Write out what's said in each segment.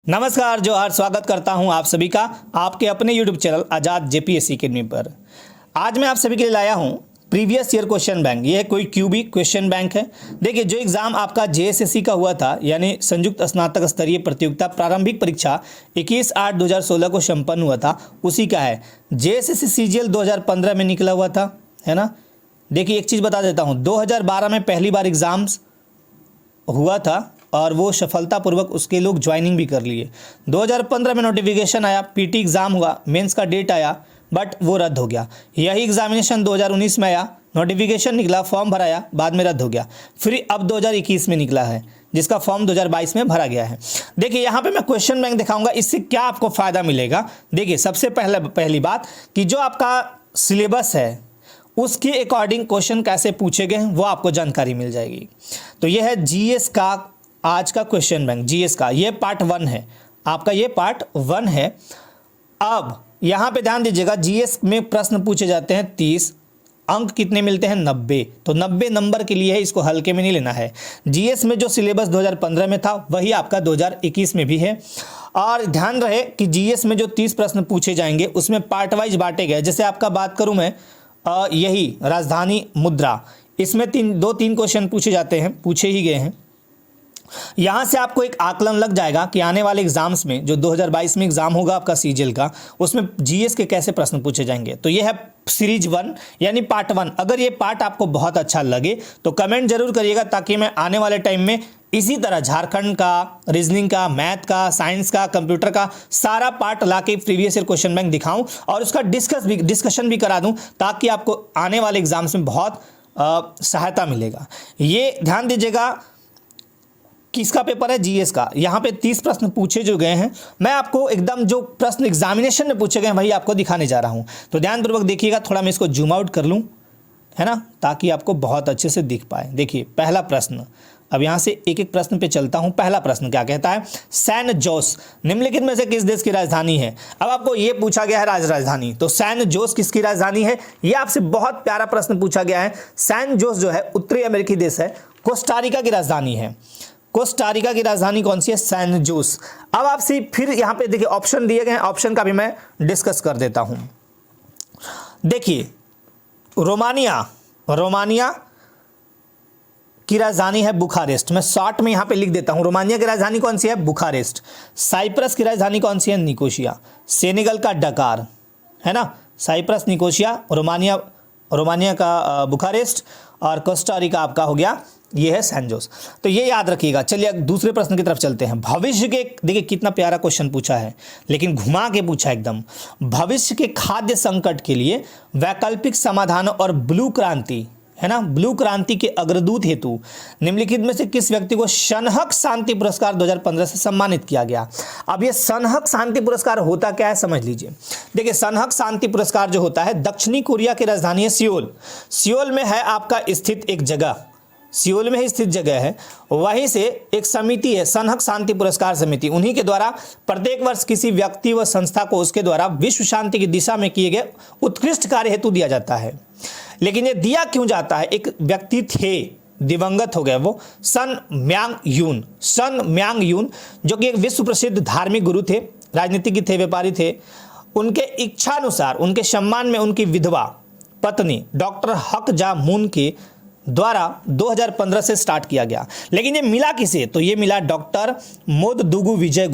नमस्कार जोहार, स्वागत करता हूं आप सभी का आपके अपने YouTube चैनल आज़ाद जेपीएससी अकेडमी पर। आज मैं आप सभी के लिए लाया हूं प्रीवियस ईयर क्वेश्चन बैंक। यह कोई क्यूबी क्वेश्चन बैंक है। देखिए, जो एग्जाम आपका जेएसएससी का हुआ था, यानी संयुक्त स्नातक स्तरीय प्रतियोगिता प्रारंभिक परीक्षा 21/8/2016 को संपन्न हुआ था, उसी का है। जेएसएससी सीजीएल 2015 में निकला हुआ था, है ना। देखिए, एक चीज़ बता देता हूँ, 2012 में पहली बार एग्ज़ाम्स हुआ था और वो सफलतापूर्वक उसके लोग ज्वाइनिंग भी कर लिए। 2015 में नोटिफिकेशन आया, पीटी एग्ज़ाम हुआ, मेंस का डेट आया, बट वो रद्द हो गया। यही एग्जामिनेशन 2019 में आया, नोटिफिकेशन निकला, फॉर्म भराया, बाद में रद्द हो गया। फिर अब 2021 में निकला है, जिसका फॉर्म 2022 में भरा गया है। देखिए, यहाँ पे मैं क्वेश्चन बैंक दिखाऊंगा, इससे क्या आपको फ़ायदा मिलेगा। देखिए, सबसे पहली बात कि जो आपका सिलेबस है उसके अकॉर्डिंग क्वेश्चन कैसे पूछे गए हैं वो आपको जानकारी मिल जाएगी। तो यह है जीएस का आज का क्वेश्चन बैंक, जीएस का ये पार्ट 1 है आपका, ये पार्ट 1 है। अब यहाँ पे ध्यान दीजिएगा, जीएस में प्रश्न पूछे जाते हैं 30, अंक कितने मिलते हैं 90। तो 90 नंबर के लिए है, इसको हल्के में नहीं लेना है। जीएस में जो सिलेबस 2015 में था वही आपका 2021 में भी है। और ध्यान रहे कि जीएस में जो 30 प्रश्न पूछे जाएंगे उसमें पार्ट वाइज बांटे गए। जैसे आपका बात करूँ मैं, यही राजधानी मुद्रा, इसमें 2-3 क्वेश्चन पूछे जाते हैं, पूछे ही गए हैं। यहाँ से आपको एक आकलन लग जाएगा कि आने वाले एग्जाम्स में जो 2022 में एग्जाम होगा आपका सीजीएल का, उसमें जीएस के कैसे प्रश्न पूछे जाएंगे। तो ये है सीरीज 1 यानी पार्ट 1। अगर ये पार्ट आपको बहुत अच्छा लगे तो कमेंट जरूर करिएगा, ताकि मैं आने वाले टाइम में इसी तरह झारखंड का, रीजनिंग का, मैथ का, साइंस का, कंप्यूटर का सारा पार्ट ला के प्रीवियस ईयर क्वेश्चन बैंक दिखाऊं और उसका डिस्कशन भी करा दूं, ताकि आपको आने वाले एग्जाम्स में बहुत सहायता मिलेगा। ये ध्यान दीजिएगा, किसका पेपर है, जीएस का। यहाँ पे 30 प्रश्न पूछे जो गए हैं, मैं आपको एकदम जो प्रश्न एग्जामिनेशन में पूछे गए हैं वही आपको दिखाने जा रहा हूँ। तो ध्यानपूर्वक देखिएगा, थोड़ा मैं इसको जूम आउट कर लूँ, है ना, ताकि आपको बहुत अच्छे से दिख पाए। देखिए, पहला प्रश्न, अब यहाँ से एक एक प्रश्न पे चलता हूँ। पहला प्रश्न क्या कहता है, सैन जोस निम्नलिखित में से किस देश की राजधानी है। अब आपको ये पूछा गया है राजधानी, तो सैन जोस किसकी राजधानी है, ये आपसे बहुत प्यारा प्रश्न पूछा गया है। सैन जोस जो है उत्तरी अमेरिकी देश है, कोस्टारिका की राजधानी है। कोस्टारिका की राजधानी कौन सी है, सैन जोस। अब आपसे फिर यहाँ पे देखिए ऑप्शन दिए गए हैं, ऑप्शन का भी मैं डिस्कस कर देता हूँ। देखिए, रोमानिया की राजधानी है बुखारेस्ट। मैं शॉर्ट में यहाँ पे लिख देता हूँ, रोमानिया की राजधानी कौन सी है, बुखारेस्ट। साइप्रस की राजधानी कौन सी है, निकोशिया। सेनेगल का डकार, है ना, साइप्रस, निकोशिया, रोमानिया का बुखारेस्ट, और कोस्टारिका आपका हो गया, ये है सैन जोस। तो ये याद रखिएगा। चलिए अब दूसरे प्रश्न की तरफ चलते हैं। भविष्य के, देखिए कितना प्यारा क्वेश्चन पूछा है, लेकिन घुमा के पूछा एकदम। भविष्य के खाद्य संकट के लिए वैकल्पिक समाधान और ब्लू क्रांति, है ना, ब्लू क्रांति के अग्रदूत हेतु निम्नलिखित में से किस व्यक्ति को सनहक शांति पुरस्कार 2015 से सम्मानित किया गया। अब ये सनहक शांति पुरस्कार होता क्या है, समझ लीजिए। देखिए, सनहक शांति पुरस्कार जो होता है, दक्षिणी कोरिया की राजधानी है सियोल। सियोल में है आपका स्थित एक जगह, सियोल में ही स्थित जगह है, वहीं से एक समिति है, सनहक शांति पुरस्कार समिति। उन्हीं के द्वारा प्रत्येक वर्ष किसी व्यक्ति व संस्था को उसके द्वारा विश्व शांति की दिशा में किए गए उत्कृष्ट कार्य हेतु दिया जाता है। लेकिन ये दिया क्यों जाता है, एक व्यक्ति थे, दिवंगत हो गए वो, सन म्यांग यून, जो कि एक विश्व प्रसिद्ध धार्मिक गुरु थे, राजनीतिज्ञ थे, व्यापारी थे। उनके इच्छानुसार, उनके सम्मान में उनकी विधवा पत्नी डॉक्टर हक जा मून के द्वारा 2015 से स्टार्ट किया गया। लेकिन ये मिला किसे, तो ये मिला डॉक्टर मोददुगु विजय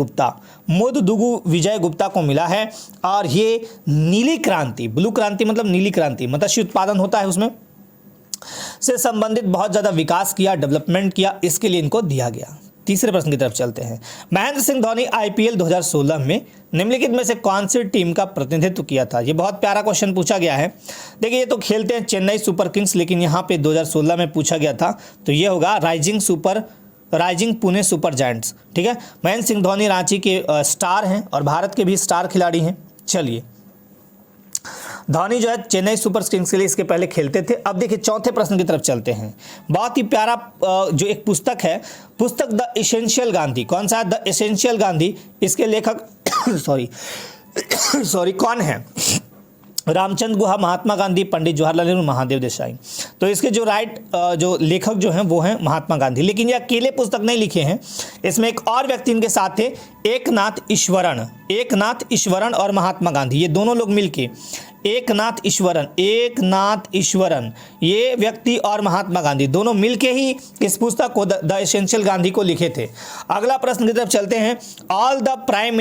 गुप्ता को मिला है। और ये नीली क्रांति, ब्लू क्रांति मतलब नीली क्रांति, मत्स्य उत्पादन होता है उसमें से संबंधित बहुत ज़्यादा विकास किया, डेवलपमेंट किया, इसके लिए इनको दिया गया। तीसरे प्रश्न की तरफ चलते हैं। महेंद्र सिंह धोनी आईपीएल 2016 में निम्नलिखित में से कौन सी टीम का प्रतिनिधित्व किया था। ये बहुत प्यारा क्वेश्चन पूछा गया है। देखिए, ये तो खेलते हैं चेन्नई सुपर किंग्स, लेकिन यहाँ पे 2016 में पूछा गया था, तो ये होगा राइजिंग पुणे सुपर जायंट्स। ठीक है, महेंद्र सिंह धोनी रांची के स्टार हैं और भारत के भी स्टार खिलाड़ी हैं। चलिए, धोनी जो है चेन्नई सुपर किंग्स के लिए इसके पहले खेलते थे। अब देखिए, चौथे प्रश्न की तरफ चलते हैं। बहुत ही प्यारा जो एक पुस्तक है, पुस्तक द एसेंशियल गांधी। कौन सा है, द एसेंशियल गांधी। इसके लेखक सॉरी कौन है, रामचंद्र गुहा, महात्मा गांधी, पंडित जवाहरलाल नेहरू, महादेव देसाई। तो इसके जो जो लेखक जो हैं वो हैं महात्मा गांधी। लेकिन ये अकेले पुस्तक नहीं लिखे हैं, इसमें एक और व्यक्ति इनके साथ थे, एकनाथ ईश्वरन और महात्मा गांधी, ये दोनों लोग मिलके एकनाथ ईश्वरन ये व्यक्ति और महात्मा गांधी दोनों मिलके ही इस पुस्तक को द एसेंशियल गांधी को लिखे थे। अगला प्रश्न की तरफ चलते हैं। All the prime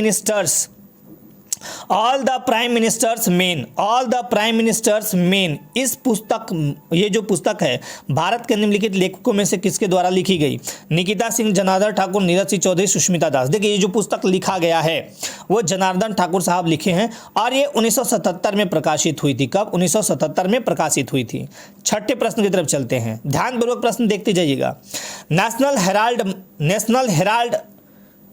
ministers main इस पुस्तक, ये जो पुस्तक है भारत के निम्नलिखित लेखकों में से किसके द्वारा लिखी गई? निकिता सिंह, जनार्दन ठाकुर, नीरज सिंह चौधरी, सुष्मिता दास। देखिए ये जो पुस्तक लिखा गया है वो जनार्दन ठाकुर साहब लिखे हैं और ये 1977 में प्रकाशित हुई थी। कब? 1977 में प्रकाशित हुई थी। छठे प्रश्न की तरफ चलते हैं, ध्यानपूर्वक प्रश्न देखते जाइएगा। नेशनल हेराल्ड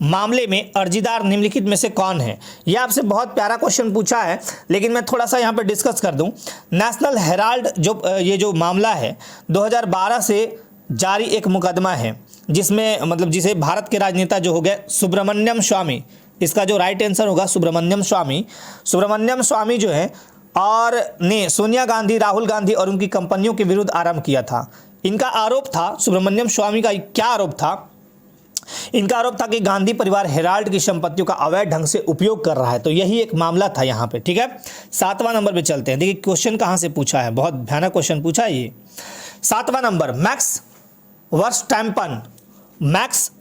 मामले में अर्जीदार निम्नलिखित में से कौन है? यह आपसे बहुत प्यारा क्वेश्चन पूछा है, लेकिन मैं थोड़ा सा यहाँ पे डिस्कस कर दूं। नेशनल हेराल्ड ये जो मामला है 2012 से जारी एक मुकदमा है, जिसमें मतलब जिसे भारत के राजनेता जो हो गए सुब्रमण्यम स्वामी, इसका जो राइट आंसर होगा सुब्रमण्यम स्वामी जो है और ने सोनिया गांधी, राहुल गांधी और उनकी कंपनियों के विरुद्ध आरंभ किया था। इनका आरोप था, सुब्रमण्यम स्वामी का क्या आरोप था? इनका आरोप था कि गांधी परिवार हेराल्ड की संपत्तियों का अवैध ढंग से उपयोग कर रहा है। तो यही एक मामला था यहाँ पे, ठीक है। 7वां नंबर पे चलते हैं। देखिए क्वेश्चन कहाँ से पूछा है, बहुत भयानक क्वेश्चन पूछा है ये। 7वां नंबर, मैक्स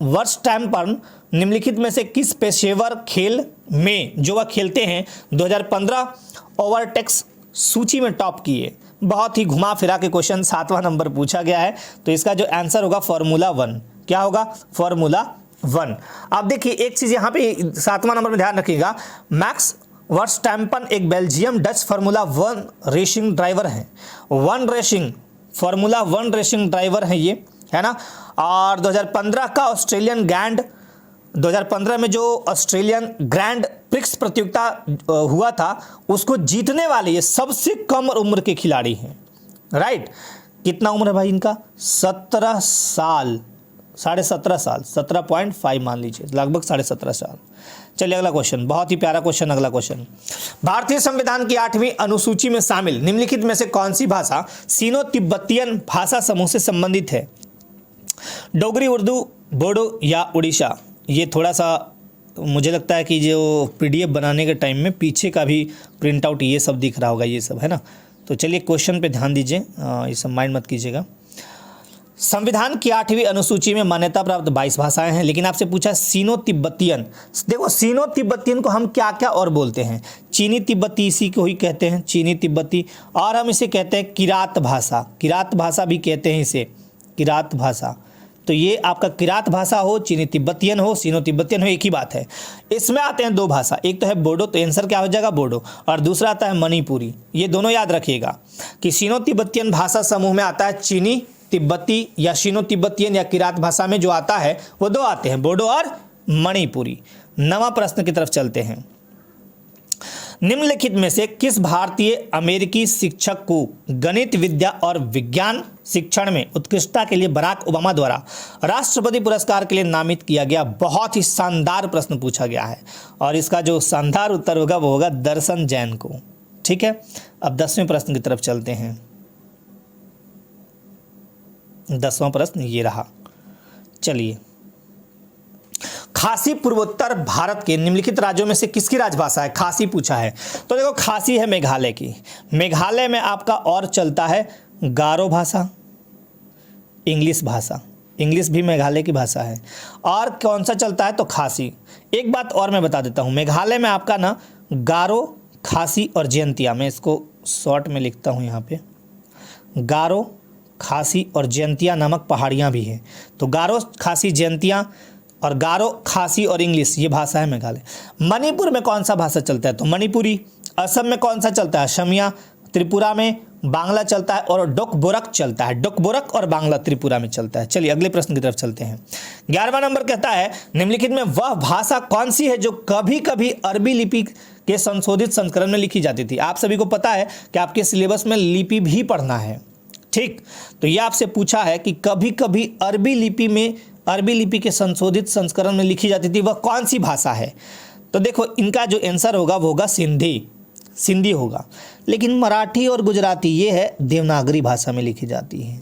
वर्स्टैम्पन निम्नलिखित में से किस पेशेवर खेल में जो वह खेलते हैं 2015 ओवरटेक्स सूची में टॉप किए? बहुत ही घुमा फिरा के क्वेश्चन 7वां नंबर पूछा गया है। तो इसका जो आंसर होगा फार्मूला 1। क्या होगा? फार्मूला 1। अब देखिए एक चीज यहाँ पे 7वां नंबर में ध्यान रखिएगा, मैक्स वर्स्टैम्पन एक Belgium Dutch formula 1 racing driver है। फार्मूला 1 रेसिंग ड्राइवर है ये, है ना। और 2015 का 2015 में जो ऑस्ट्रेलियन ग्रैंड प्रिक्स प्रतियोगिता हुआ था उसको जीतने वाले ये सबसे कम उम्र के खिलाड़ी हैं, राइट। कितना उम्र है भाई इनका? 17 साल, 17.5 साल, 17.5 मान लीजिए, लगभग 17.5 साल। चलिए अगला क्वेश्चन, बहुत ही प्यारा क्वेश्चन। अगला क्वेश्चन, भारतीय संविधान की 8वीं अनुसूची में शामिल निम्नलिखित में से कौन सी भाषा सिनो तिब्बतियन भाषा समूह से संबंधित है? डोगरी, उर्दू, बोडो या उड़ीसा? ये थोड़ा सा मुझे लगता है कि जो PDF बनाने के टाइम में पीछे का भी प्रिंट आउट ये सब दिख रहा होगा, ये सब है ना। तो चलिए क्वेश्चन पे ध्यान दीजिए, ये सब माइंड मत कीजिएगा। संविधान की 8वीं अनुसूची में मान्यता प्राप्त 22 भाषाएं हैं, लेकिन आपसे पूछा सिनो तिब्बतियन। देखो सिनो तिब्बतियन को हम क्या क्या और बोलते हैं? चीनी तिब्बती इसी को ही कहते हैं, चीनी तिब्बती। और हम इसे कहते हैं किरात भाषा भी कहते हैं इसे, किरात भाषा। तो ये आपका किरात भाषा हो, चीनी तिब्बतियन हो, सिनो तिब्बतियन हो, एक ही बात है। इसमें आते हैं 2 भाषा, एक तो है बोडो, तो आंसर क्या हो जाएगा? बोडो। और दूसरा आता है मणिपुरी। ये दोनों याद रखिएगा कि सिनो तिब्बतियन भाषा समूह में आता है चीनी तिब्बती या सिनो तिब्बतियन या किरात भाषा में जो आता है वो 2 आते हैं, बोडो और मणिपुरी। 9वां प्रश्न की तरफ चलते हैं। निम्नलिखित में से किस भारतीय अमेरिकी शिक्षक को गणित, विद्या और विज्ञान शिक्षण में उत्कृष्टता के लिए बराक ओबामा द्वारा राष्ट्रपति पुरस्कार के लिए नामित किया गया? बहुत ही शानदार प्रश्न पूछा गया है और इसका जो शानदार उत्तर होगा वो होगा दर्शन जैन को, ठीक है। अब 10वें प्रश्न की तरफ चलते हैं। 10वां प्रश्न ये रहा। चलिए, खासी पूर्वोत्तर भारत के निम्नलिखित राज्यों में से किसकी राजभाषा है? खासी पूछा है। तो देखो खासी है मेघालय की। मेघालय में आपका और चलता है गारो भाषा, इंग्लिश भाषा, इंग्लिश भी मेघालय की भाषा है। और कौन सा चलता है? तो खासी। एक बात और मैं बता देता हूँ, मेघालय में आपका ना गारो, खासी और जयंतिया, मैं इसको शॉर्ट में लिखता हूँ यहाँ पे, गारो, खासी और जयंतिया नामक पहाड़ियाँ भी हैं। तो गारो, खासी, जयंतिया और गारो, खासी और इंग्लिश ये भाषा है मेघालय। मणिपुर में कौन सा भाषा चलता है? तो मणिपुरी। असम में कौन सा चलता है? असमिया। त्रिपुरा में बांग्ला चलता है और डोकबोरक चलता है। डोकबोरक और बांग्ला त्रिपुरा में चलता है। चलिए अगले प्रश्न की तरफ चलते हैं। 11वां नंबर कहता है निम्नलिखित में वह भाषा कौन सी है जो कभी कभी अरबी लिपि के संशोधित संस्करण में लिखी जाती थी? आप सभी को पता है कि आपके सिलेबस में लिपि भी पढ़ना है, ठीक। तो ये आपसे पूछा है कि कभी कभी अरबी लिपि के संशोधित संस्करण में लिखी जाती थी, वह कौन सी भाषा है? तो देखो इनका जो आंसर होगा वो होगा सिंधी। सिंधी होगा। लेकिन मराठी और गुजराती ये है देवनागरी भाषा में लिखी जाती है,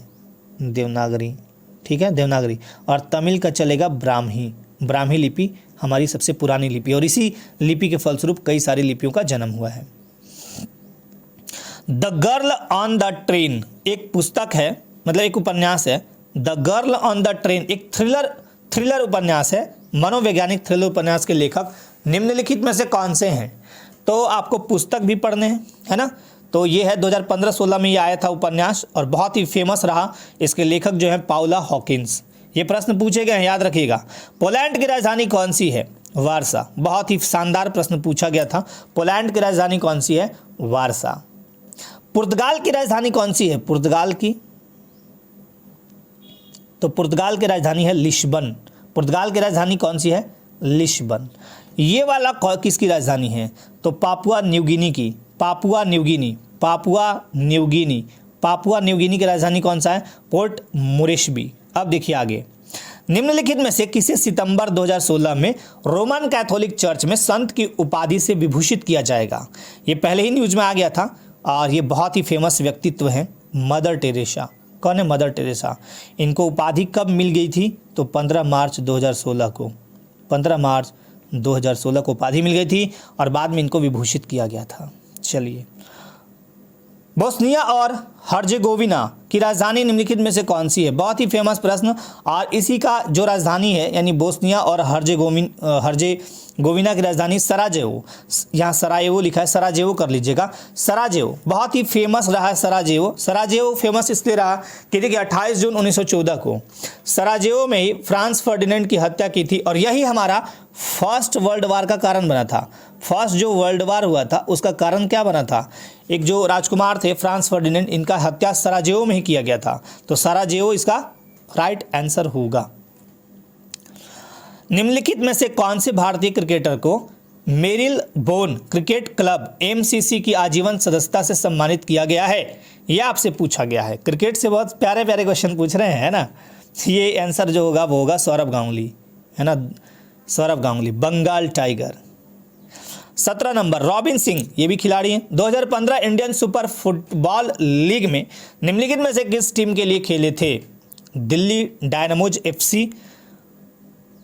देवनागरी, ठीक है, देवनागरी। और तमिल का चलेगा ब्राह्मी। ब्राह्मी लिपि हमारी सबसे पुरानी लिपि और इसी लिपि के फलस्वरूप कई सारी लिपियों का जन्म हुआ है। The girl on the train एक पुस्तक है, मतलब एक उपन्यास है। The girl on the train एक थ्रिलर उपन्यास है, मनोवैज्ञानिक थ्रिलर उपन्यास के लेखक निम्नलिखित में से कौन से हैं? तो आपको पुस्तक भी पढ़ने हैं, है ना। तो ये है 2015-16 में ये आया था उपन्यास और बहुत ही फेमस रहा। इसके लेखक जो है पाउला हॉकिंस। ये प्रश्न पूछे गए हैं, याद रखिएगा। पोलैंड की राजधानी कौन सी है? वारसा। बहुत ही शानदार प्रश्न पूछा गया था। पोलैंड की राजधानी कौन सी है? वारसा। पुर्तगाल की राजधानी कौन सी है? पुर्तगाल की, तो पुर्तगाल की राजधानी है लिस्बन। पुर्तगाल की राजधानी कौन सी है? लिस्बन। ये वाला किसकी राजधानी है? तो पापुआ न्यूगिनी की। Papua New Guinea, Papua New Guinea, Papua New Guinea की राजधानी कौन सा है? Port Moresby. अब देखिए आगे, निम्नलिखित में से किसे सितंबर 2016 में रोमन कैथोलिक चर्च में संत की उपाधि से विभूषित किया जाएगा? ये पहले ही न्यूज में आ गया था और ये बहुत ही फेमस व्यक्तित्व हैं, मदर टेरेसा। कौन है? Mother Teresa. इनको उपाधि कब मिल गई थी? तो 15 मार्च 2016 को, 15 मार्च 2016 को उपाधि मिल गई थी और बाद में इनको विभूषित किया गया था। चलिए, बोस्निया और हर्जेगोविना की राजधानी निम्नलिखित में से कौन सी है? बहुत ही फेमस प्रश्न। और इसी का जो राजधानी है यानी बोस्निया और हर्जेगोविना की राजधानी सराजेवो। यहाँ सराजेवो लिखा है, सराजेवो कर लीजिएगा। सराजेवो बहुत ही फेमस रहा है। सराजेवो, सराजेवो फेमस इसलिए रहा कि देखिए 28 जून 1914 को सराजेवो में ही फ्रांस फर्डिनेंड की हत्या की थी और यही हमारा फर्स्ट वर्ल्ड वार का कारण बना था। फर्स्ट जो वर्ल्ड वार हुआ था उसका कारण क्या बना था? एक जो राजकुमार थे फ्रांस फर्डिनेंड, इनका हत्या सराजेवो में ही किया गया था। तो सराजेवो इसका राइट आंसर होगा। निम्नलिखित में से कौन से भारतीय क्रिकेटर को Marylebone cricket club MCC की आजीवन सदस्यता से सम्मानित किया गया है? यह आपसे पूछा गया है। क्रिकेट से बहुत प्यारे प्यारे क्वेश्चन पूछ रहे हैं ना। ये आंसर जो होगा वो होगा सौरभ गांगुली, है ना, सौरभ गांगुली, बंगाल टाइगर। 17 नंबर रॉबिन सिंह, ये भी खिलाड़ी हैं। 2015 इंडियन सुपर फुटबॉल लीग में निम्नलिखित में से किस टीम के लिए खेले थे? Delhi dynamos FC.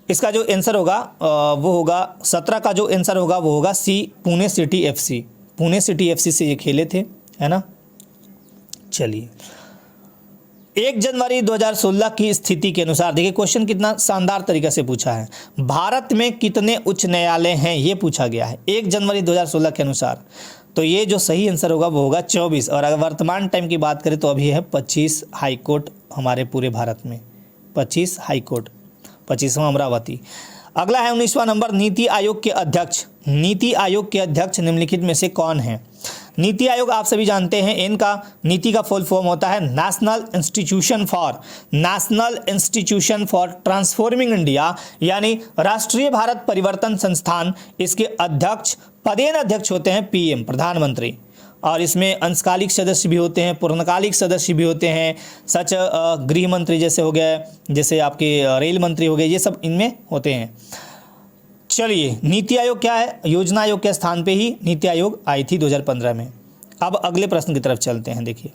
इसका जो आंसर होगा वो होगा 17 का जो आंसर होगा वो होगा C, Pune city FC. Pune city FC से ये खेले थे, है ना। चलिए, 1 जनवरी 2016 की स्थिति के अनुसार देखिए क्वेश्चन कितना शानदार तरीके से पूछा है। भारत में कितने उच्च न्यायालय हैं ये पूछा गया है 1 जनवरी 2016 के अनुसार। तो ये जो सही आंसर होगा वो होगा 24। और अगर वर्तमान टाइम की बात करें तो अभी है 25 हाई कोर्ट हमारे पूरे भारत में, 25 हाई कोर्ट, 25वां अमरावती। अगला है 19वां नंबर नीति आयोग के अध्यक्ष। नीति आयोग के अध्यक्ष निम्नलिखित में से कौन है? नीति आयोग आप सभी जानते हैं, इनका नीति का फुल फॉर्म होता है national institution for transforming India, यानी राष्ट्रीय भारत परिवर्तन संस्थान। इसके अध्यक्ष पदेन अध्यक्ष होते हैं पीएम, प्रधानमंत्री। और इसमें अंशकालिक सदस्य भी होते हैं, पूर्णकालिक सदस्य भी होते हैं, सच गृह मंत्री जैसे हो गए, जैसे आपके रेल मंत्री हो गए, ये सब इनमें होते हैं। चलिए, नीति आयोग क्या है? योजना आयोग के स्थान पे ही नीति आयोग आई थी 2015 में। अब अगले प्रश्न की तरफ चलते हैं। देखिए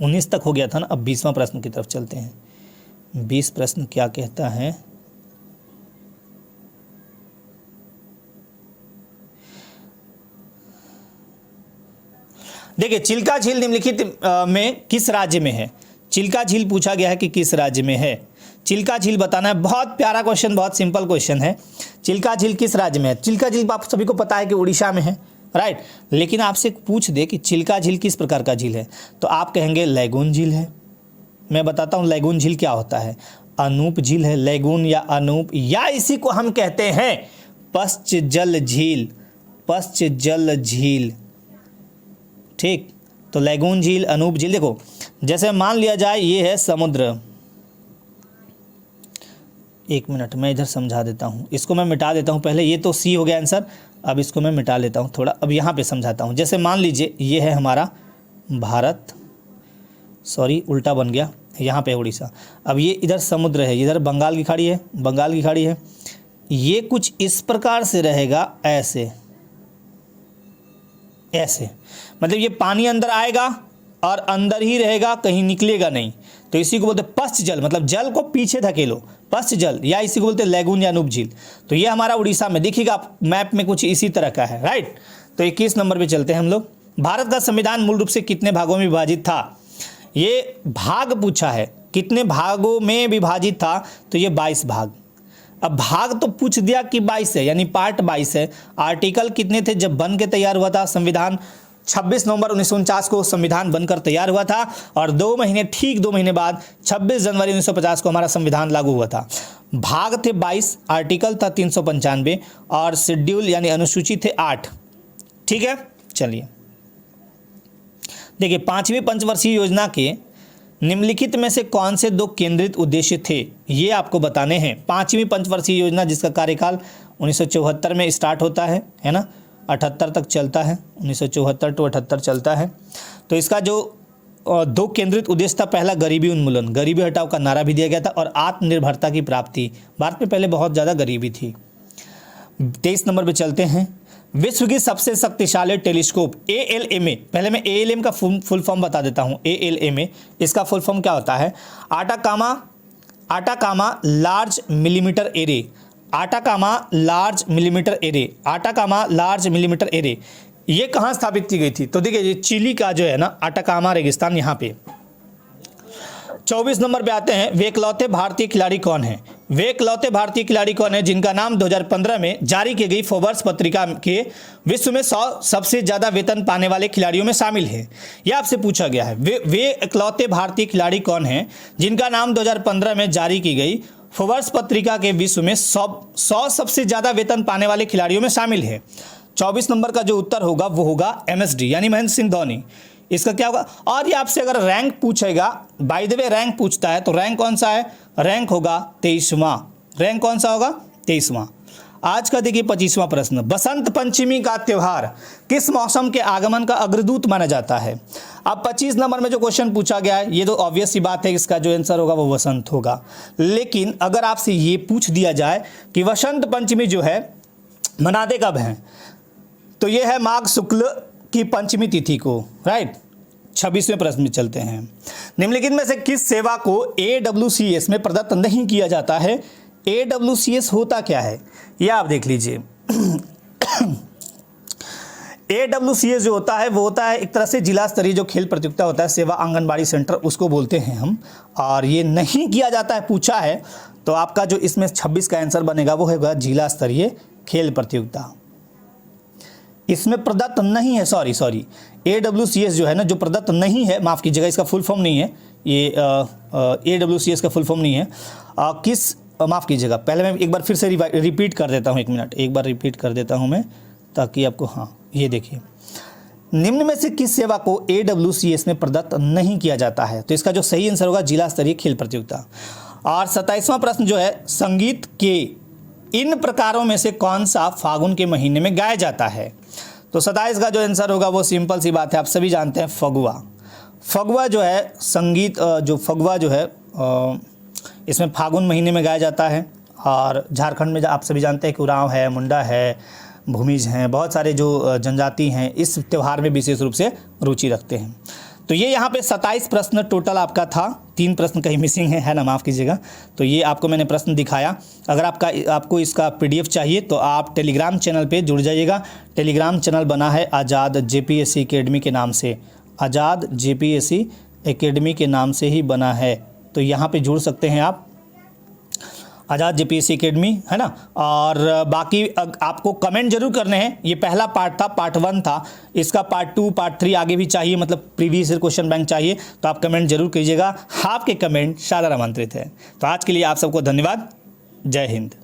19 तक हो गया था ना, अब 20वां प्रश्न की तरफ चलते हैं। 20 प्रश्न क्या कहता है? देखिए, चिल्का झील निम्नलिखित में किस राज्य में है? चिल्का झील पूछा गया है कि किस राज्य में है। चिल्का झील बताना है। बहुत प्यारा क्वेश्चन, बहुत सिंपल क्वेश्चन है। चिल्का झील किस राज्य में है? चिल्का झील आप सभी को पता है कि उड़ीसा में है, राइट। लेकिन आपसे पूछ दे कि चिल्का झील किस प्रकार का झील है, तो आप कहेंगे लैगून झील है। मैं बताता हूँ लैगून झील क्या होता है। अनूप झील है, लैगून या अनूप, या इसी को हम कहते हैं पश्च जल झील, पश्च जल झील, ठीक। तो लैगून झील, अनूप झील। देखो जैसे मान लिया जाए ये है समुद्र, एक मिनट मैं इधर समझा देता हूँ, इसको मैं मिटा देता हूँ पहले। ये तो सी हो गया आंसर, अब इसको मैं मिटा लेता हूँ थोड़ा, अब यहाँ पे समझाता हूँ। जैसे मान लीजिए ये है हमारा भारत, सॉरी उल्टा बन गया, यहाँ पे उड़ीसा। अब ये इधर समुद्र है, इधर बंगाल की खाड़ी है, बंगाल की खाड़ी है। ये कुछ इस प्रकार से रहेगा, ऐसे, ऐसे, मतलब ये पानी अंदर आएगा और अंदर ही रहेगा, कहीं निकलेगा नहीं, तो इसी को बोलते हैं पश्च जल, मतलब जल को पीछे धकेलो, पश्च जल, या इसी को बोलते हैं लैगून या नूप झील। तो ये हमारा उड़ीसा में दिखेगा मैप में कुछ इसी तरह का है, राइट। तो 21 नंबर पे चलते हैं हम लोग। भारत का संविधान मूल रूप से कितने भागों में विभाजित था? ये भाग पूछा है, कितने भागों में विभाजित था, तो ये 22 भाग। अब भाग तो पूछ दिया कि 22 है, यानी पार्ट 22 है। आर्टिकल कितने थे जब बन के तैयार हुआ था संविधान? 26 नवंबर 1949 को संविधान बनकर तैयार हुआ था और 2 महीने, ठीक 2 महीने बाद 26 जनवरी 1950 को हमारा संविधान लागू हुआ था। भाग थे 22, आर्टिकल था 395 और शेड्यूल यानी अनुसूची थे 8। ठीक है, चलिए देखिए, 5वीं पंचवर्षीय योजना के निम्नलिखित में से कौन से 2 केंद्रित उद्देश्य थे, ये आपको बताने हैं। 5वीं पंचवर्षीय योजना जिसका कार्यकाल 1974 में स्टार्ट होता है ना, 78 तक चलता है, 1974 टू 78 चलता है। तो इसका जो 2 केंद्रित उद्देश्य था, पहला गरीबी उन्मूलन, गरीबी हटाओ का नारा भी दिया गया था, और आत्मनिर्भरता की प्राप्ति। भारत में पहले बहुत ज़्यादा गरीबी थी। 23 नंबर पे चलते हैं। विश्व की सबसे शक्तिशाली टेलीस्कोप ALMA, पहले मैं ALM का फुल फॉर्म बता देता हूँ। ALMA इसका फुल फॉर्म क्या होता है? Atacama large millimetre array, Atacama large millimetre array, Atacama large millimetre array. ये कहाँ स्थापित की गई थी? तो देखिए, ये चिली का जो है ना आटाकामा रेगिस्तान, यहाँ पे। 24 नंबर पे आते हैं। वे इकलौते भारतीय खिलाड़ी कौन है? वे इकलौते भारतीय खिलाड़ी कौन है जिनका नाम 2015 में जारी की गई फोर्ब्स पत्रिका के विश्व में 100 सबसे ज़्यादा वेतन पाने वाले खिलाड़ियों में शामिल है? यह आपसे पूछा गया है। वे इकलौते भारतीय खिलाड़ी कौन है जिनका नाम 2015 में जारी की गई फोर्ब्स पत्रिका के विश्व में 100 सबसे ज़्यादा वेतन पाने वाले खिलाड़ियों में शामिल है? 24 नंबर का जो उत्तर होगा वो होगा MSD यानी महेंद्र सिंह धोनी। इसका क्या होगा? और ये आपसे अगर रैंक पूछेगा, बाय द वे रैंक पूछता है, तो रैंक कौन सा है? रैंक होगा 23वां। रैंक कौन सा होगा? 23वां। आज का देखिए 25वां प्रश्न। बसंत पंचमी का त्योहार किस मौसम के आगमन का अग्रदूत माना जाता है? अब 25 नंबर में जो क्वेश्चन पूछा गया है, ये तो ऑब्वियस सी बात है, इसका जो आंसर होगा वो वसंत होगा। लेकिन अगर आपसे ये पूछ दिया जाए कि वसंत पंचमी जो है मनाते कब हैं, तो ये है माघ शुक्ल की पंचमी तिथि को, राइट। 26वें प्रश्न में चलते हैं। निम्नलिखित में से किस सेवा को AWCS में प्रदत्त नहीं किया जाता है? AWCS होता क्या है, ये आप देख लीजिए। AWCS जो होता है वो होता है एक तरह से जिला स्तरीय जो खेल प्रतियोगिता होता है, सेवा आंगनबाड़ी सेंटर, उसको बोलते हैं हम। और ये नहीं किया जाता है पूछा है, तो आपका जो इसमें 26 का आंसर बनेगा वो होगा जिला स्तरीय खेल प्रतियोगिता। इसमें प्रदत्त नहीं है, सॉरी AWCS जो है ना, जो प्रदत्त नहीं है, माफ़ कीजिएगा, इसका फुल फॉर्म नहीं है ये, AWCS का फुल फॉर्म नहीं है। माफ़ कीजिएगा, पहले मैं एक बार फिर से रिपीट कर देता हूँ, 1 मिनट, एक बार रिपीट कर देता हूँ मैं, ताकि आपको, हाँ ये देखिए, निम्न में से किस सेवा को AWCS में प्रदत्त नहीं किया जाता है? तो इसका जो सही आंसर होगा जिला स्तरीय खेल प्रतियोगिता। और 27वां प्रश्न जो है, संगीत के इन प्रकारों में से कौन सा फागुन के महीने में गाया जाता है? तो 27 का जो आंसर होगा वो सिंपल सी बात है, आप सभी जानते हैं, फगुआ। फगुआ जो है संगीत, जो फगुआ जो है इसमें फागुन महीने में गाया जाता है। और झारखंड में आप सभी जानते हैं कि उरांव है, मुंडा है, भूमिज हैं, बहुत सारे जो जनजाति हैं इस त्यौहार में विशेष रूप से रुचि रखते हैं। तो ये यहाँ पे 27 प्रश्न टोटल आपका था, 3 प्रश्न कहीं मिसिंग है ना, माफ़ कीजिएगा। तो ये आपको मैंने प्रश्न दिखाया। अगर आपको इसका PDF चाहिए तो आप टेलीग्राम चैनल पे जुड़ जाइएगा। टेलीग्राम चैनल बना है आज़ाद JPSC अकेडमी के नाम से, आज़ाद JPSC अकेडमी के नाम से ही बना है, तो यहाँ पे जुड़ सकते हैं आप, आज़ाद JPSC अकेडमी, है ना। और बाकी आपको कमेंट जरूर करने हैं। ये पहला पार्ट था, पार्ट 1 था, इसका पार्ट 2, पार्ट 3 आगे भी चाहिए, मतलब प्रीवियस ईयर क्वेश्चन बैंक चाहिए, तो आप कमेंट जरूर कीजिएगा। आपके कमेंट सादर आमंत्रित है। तो आज के लिए आप सबको धन्यवाद। जय हिंद।